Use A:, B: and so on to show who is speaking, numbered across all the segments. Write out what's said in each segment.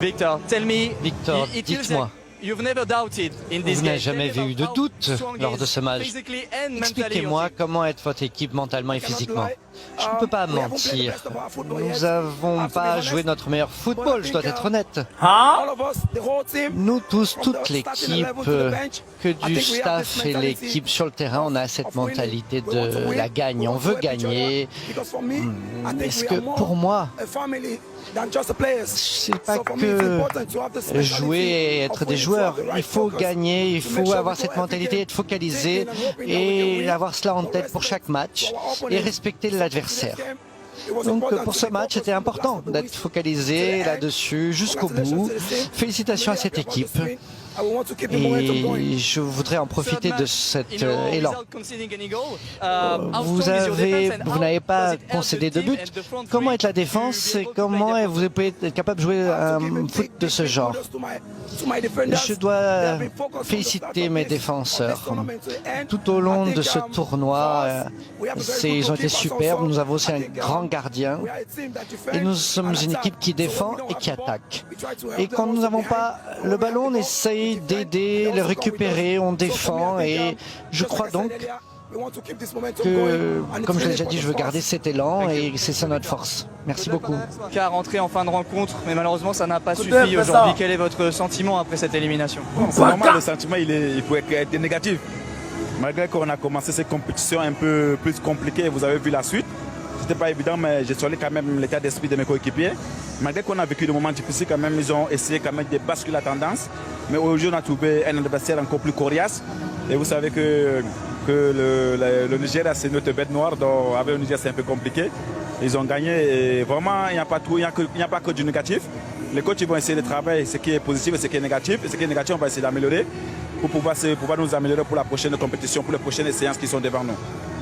A: Victor,
B: dites-moi, vous n'avez jamais eu de doute lors de ce match. Expliquez-moi comment est votre équipe mentalement et physiquement. Je ne peux pas mentir. Nous n'avons pas joué notre meilleur football, je dois être honnête. Nous tous, toute l'équipe, que du staff et l'équipe sur le terrain, on a cette mentalité de la gagne. On veut gagner. Est-ce que pour moi, c'est pas que jouer et être des joueurs. Il faut gagner, il faut avoir cette mentalité, être focalisé et avoir cela en tête pour chaque match et respecter l'adversaire. Donc pour ce match, c'était important d'être focalisé là-dessus jusqu'au bout. Félicitations à cette équipe. Et je voudrais en profiter de cet élan. Vous n'avez pas concédé de but. Comment est la défense et comment vous pouvez être capable de jouer un foot de ce genre? Je dois féliciter mes défenseurs. Tout au long de ce tournoi, ils ont été superbes. Nous avons aussi un grand gardien. Et nous sommes une équipe qui défend et qui attaque. Et quand nous n'avons pas le ballon, on essaye d'aider, le récupérer, on défend. Et je crois donc que, comme je l'ai déjà dit, je veux garder cet élan et c'est ça notre force. Merci beaucoup.
A: Car rentré en fin de rencontre, mais malheureusement ça n'a pas suffi aujourd'hui. Quel est votre sentiment après cette élimination?
C: C'est normal, le sentiment il faut être négatif. Malgré qu'on a commencé cette compétition un peu plus compliquée, vous avez vu la suite. C'était pas évident, mais j'ai solé quand même l'état d'esprit de mes coéquipiers. Malgré qu'on a vécu des moments difficiles, quand même, ils ont essayé quand même de basculer la tendance. Mais aujourd'hui, on a trouvé un adversaire encore plus coriace. Et vous savez que le Nigeria, c'est notre bête noire. Donc, avec le Nigeria, c'est un peu compliqué. Ils ont gagné. Et vraiment, il n'y a pas que du négatif. Les coachs ils vont essayer de travailler ce qui est positif et ce qui est négatif. Et ce qui est négatif, on va essayer d'améliorer pour pouvoir nous améliorer pour la prochaine compétition, pour les prochaines séances qui sont devant nous.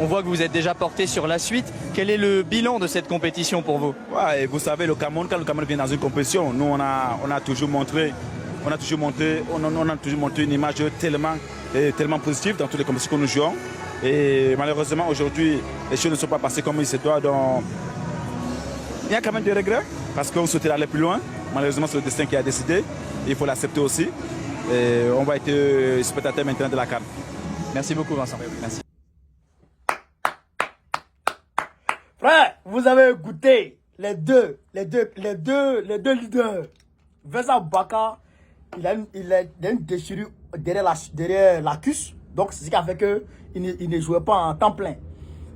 A: On voit que vous êtes déjà porté sur la suite. Quel est le bilan de cette compétition pour vous?
C: Ouais, et vous savez, le Cameroun, quand le Cameroun vient dans une compétition, nous on a toujours montré une image tellement positive dans toutes les compétitions que nous jouons. Et malheureusement aujourd'hui, les choses ne sont pas passées comme il se doit. Donc il y a quand même des regrets parce qu'on souhaitait aller plus loin. Malheureusement, c'est le destin qui a décidé. Il faut l'accepter aussi. Et on va être spectateur maintenant de la CAN.
A: Merci beaucoup, Vincent. Merci.
D: Frère, vous avez goûté les deux leaders. Vincent Baka, il a une déchirure derrière la cuisse. Donc, c'est ce qui a fait qu'il ne jouait pas en temps plein.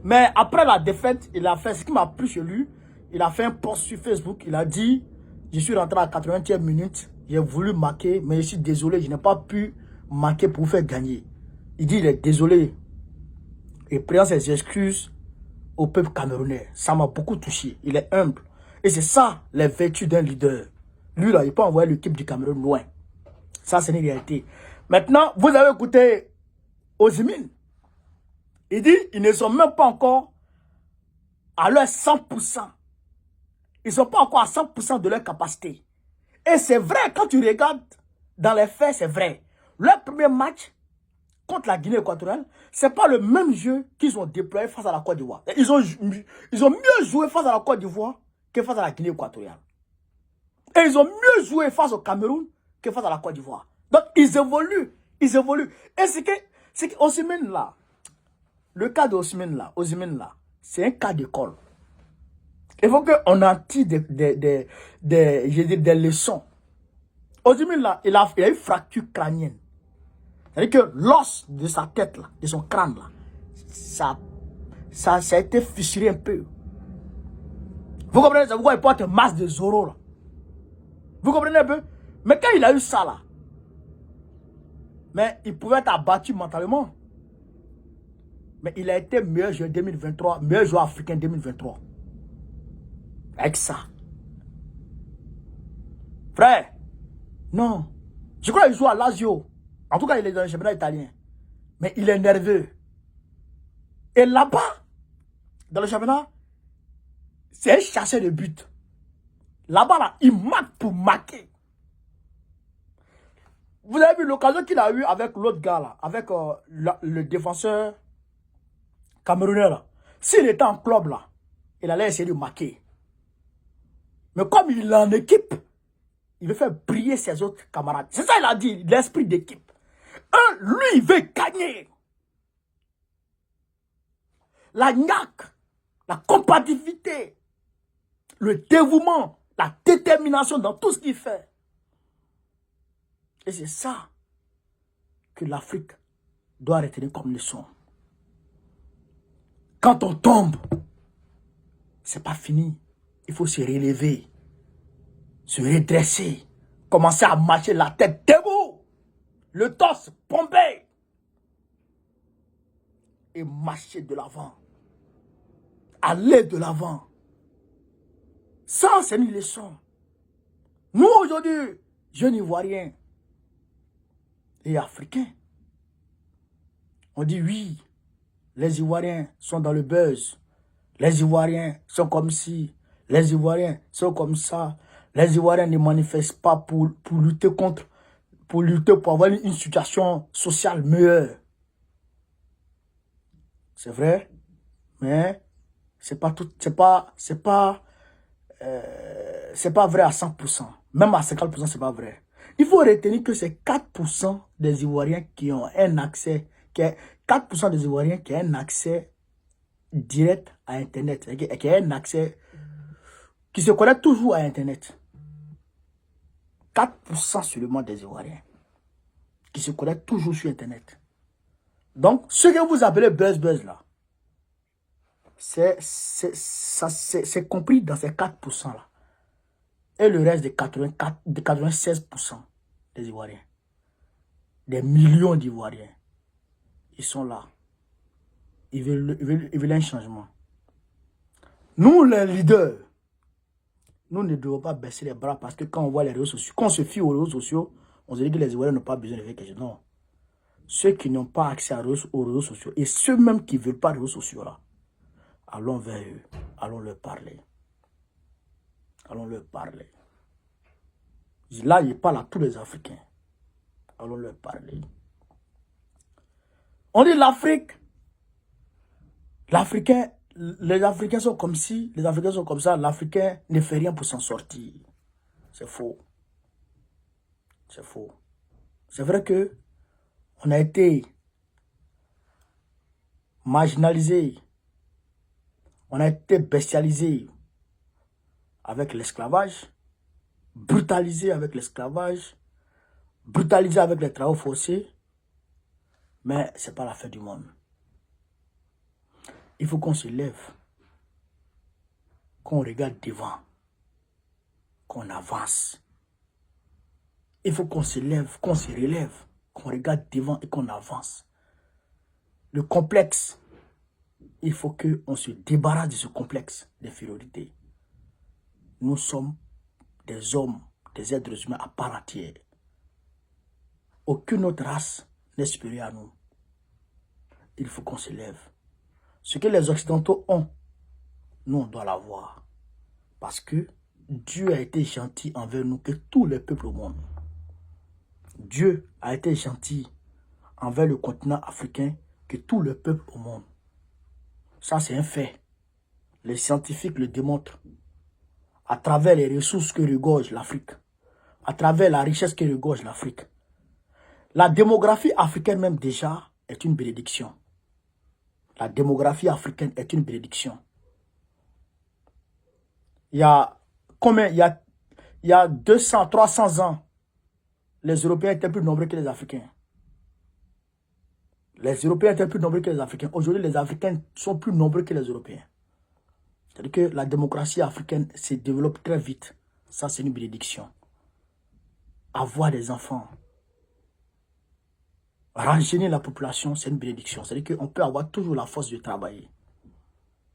D: Mais après la défaite, il a fait ce qui m'a plu chez lui. Il a fait un post sur Facebook. Il a dit, je suis rentré à la 80e minute. J'ai voulu marquer, mais je suis désolé. Je n'ai pas pu marquer pour vous faire gagner. Il dit, il est désolé. Il prend ses excuses au peuple camerounais. Ça m'a beaucoup touché. Il est humble. Et c'est ça, les vertus d'un leader. Lui, là, il peut envoyer l'équipe du Cameroun loin. Ça, c'est une réalité. Maintenant, vous avez écouté Osimhen. Il dit, ils ne sont même pas encore à leur 100%. Ils ne sont pas encore à 100% de leur capacité. Et c'est vrai, quand tu regardes dans les faits, c'est vrai. Leur premier match contre la Guinée équatoriale, ce n'est pas le même jeu qu'ils ont déployé face à la Côte d'Ivoire. Ils ont mieux joué face à la Côte d'Ivoire que face à la Guinée équatoriale. Et ils ont mieux joué face au Cameroun que face à la Côte d'Ivoire. Donc, ils évoluent. Et c'est que Osimhen là, le cas d'Osimhen là, c'est un cas d'école. Il faut qu'on en tire des leçons. Osimhen là, il a une fracture crânienne. C'est-à-dire que l'os de sa tête là, de son crâne là, ça a été fissuré un peu. Vous comprenez? C'est pourquoi il porte un masque de Zorro là. Vous comprenez un peu? Mais quand il a eu ça là, mais il pouvait être abattu mentalement. Mais il a été meilleur joueur 2023, meilleur joueur africain 2023. Avec ça. Frère, non. Je crois qu'il joue à Lazio. En tout cas, il est dans le championnat italien. Mais il est nerveux. Et là-bas, dans le championnat, c'est un chasseur de but. Là-bas, là, il marque pour marquer. Vous avez vu l'occasion qu'il a eue avec l'autre gars, là, avec le défenseur camerounais, là. S'il était en club, là, il allait essayer de marquer. Mais comme il est en équipe, Il veut faire briller ses autres camarades. C'est ça qu'il a dit, l'esprit d'équipe. Lui, il veut gagner. La gnaque, la compatibilité, le dévouement, la détermination dans tout ce qu'il fait. Et c'est ça que l'Afrique doit retenir comme leçon. Quand on tombe, c'est pas fini. Il faut se relever, se redresser, commencer à marcher la tête debout, le torse pompé et marcher de l'avant. Aller de l'avant. Ça, c'est une leçon. Nous, aujourd'hui, jeunes Ivoiriens et Africains, on dit oui, les Ivoiriens sont dans le buzz. Les Ivoiriens sont comme ci. Les Ivoiriens sont comme ça. Les Ivoiriens ne manifestent pas pour lutter contre, pour avoir une situation sociale meilleure. C'est vrai, mais c'est pas vrai à 100%. Même à 50%, c'est pas vrai. Il faut retenir que c'est 4% des Ivoiriens qui ont un accès, 4% des Ivoiriens qui ont un accès direct à Internet, qui ont un accès, qui se connectent toujours à Internet. 4% seulement des Ivoiriens qui se connectent toujours sur Internet. Donc, ce que vous appelez buzz là, c'est compris dans ces 4% là. Et le reste de 96% des Ivoiriens, des millions d'Ivoiriens, ils sont là. Ils veulent un changement. Nous, les leaders, nous ne devons pas baisser les bras parce que quand on voit les réseaux sociaux, quand on se fie aux réseaux sociaux, on se dit que les Ivoiriens n'ont pas besoin de faire quelque chose. Non. Ceux qui n'ont pas accès aux réseaux sociaux et ceux même qui ne veulent pas les réseaux sociaux là, allons vers eux, allons leur parler. Allons leur parler. Là, il parle à tous les Africains. Allons leur parler. On dit l'Afrique. Les Africains sont comme ci, les Africains sont comme ça. L'Africain ne fait rien pour s'en sortir. C'est faux. C'est faux. C'est vrai que on a été marginalisé. On a été bestialisé avec l'esclavage, brutalisé avec l'esclavage, brutalisé avec les travaux forcés. Mais ce n'est pas la fin du monde. Il faut qu'on se lève, qu'on regarde devant, qu'on avance. Il faut qu'on se lève, qu'on se relève, qu'on regarde devant et qu'on avance. Le complexe, il faut qu'on se débarrasse de ce complexe d'infériorité. Nous sommes des hommes, des êtres humains à part entière. Aucune autre race n'est supérieure à nous. Il faut qu'on se lève. Ce que les Occidentaux ont, nous on doit l'avoir. Parce que Dieu a été gentil envers nous que tous les peuples au monde. Dieu a été gentil envers le continent africain que tous les peuples au monde. Ça c'est un fait. Les scientifiques le démontrent. À travers les ressources que regorge l'Afrique. À travers la richesse que regorge l'Afrique. La démographie africaine même déjà est une bénédiction. La démographie africaine est une bénédiction. Il y a combien? Il y a 200, 300 ans, les Européens étaient plus nombreux que les Africains. Les Européens étaient plus nombreux que les Africains. Aujourd'hui, les Africains sont plus nombreux que les Européens. C'est-à-dire que la démocratie africaine se développe très vite. Ça, c'est une bénédiction. Avoir des enfants, rajeunir la population, c'est une bénédiction. C'est-à-dire qu'on peut avoir toujours la force de travailler.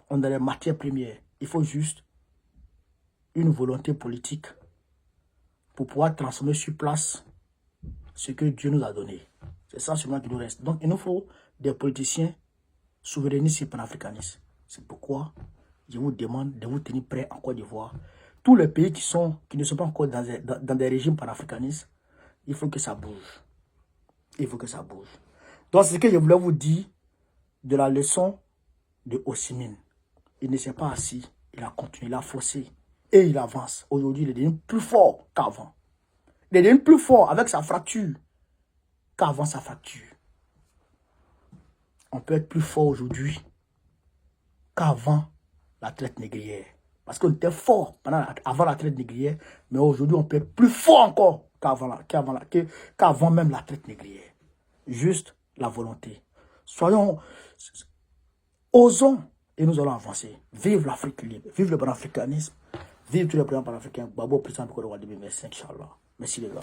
D: On a les matières premières. Il faut juste une volonté politique pour pouvoir transformer sur place ce que Dieu nous a donné. C'est ça seulement qui nous reste. Donc, il nous faut des politiciens souverainistes et panafricanistes. C'est pourquoi je vous demande de vous tenir prêts en Côte d'Ivoire. Tous les pays qui ne sont pas encore dans des régimes panafricanistes, il faut que ça bouge. Il faut que ça bouge. Donc, c'est ce que je voulais vous dire de la leçon de Ho Chi Minh. Il ne s'est pas assis, il a continué, il a forcé et il avance. Aujourd'hui, il est devenu plus fort qu'avant. de devenir plus fort avec sa fracture qu'avant sa fracture. On peut être plus fort aujourd'hui qu'avant la traite négrière. Parce qu'on était fort avant la traite négrière, mais aujourd'hui on peut être plus fort encore qu'avant même la traite négrière. Juste la volonté. Osons et nous allons avancer. Vive l'Afrique libre, vive le panafricanisme, vive tous les présidents panafricains. Babo, président du Côte d'Ivoire 2025, Inch'Allah. Merci les gars.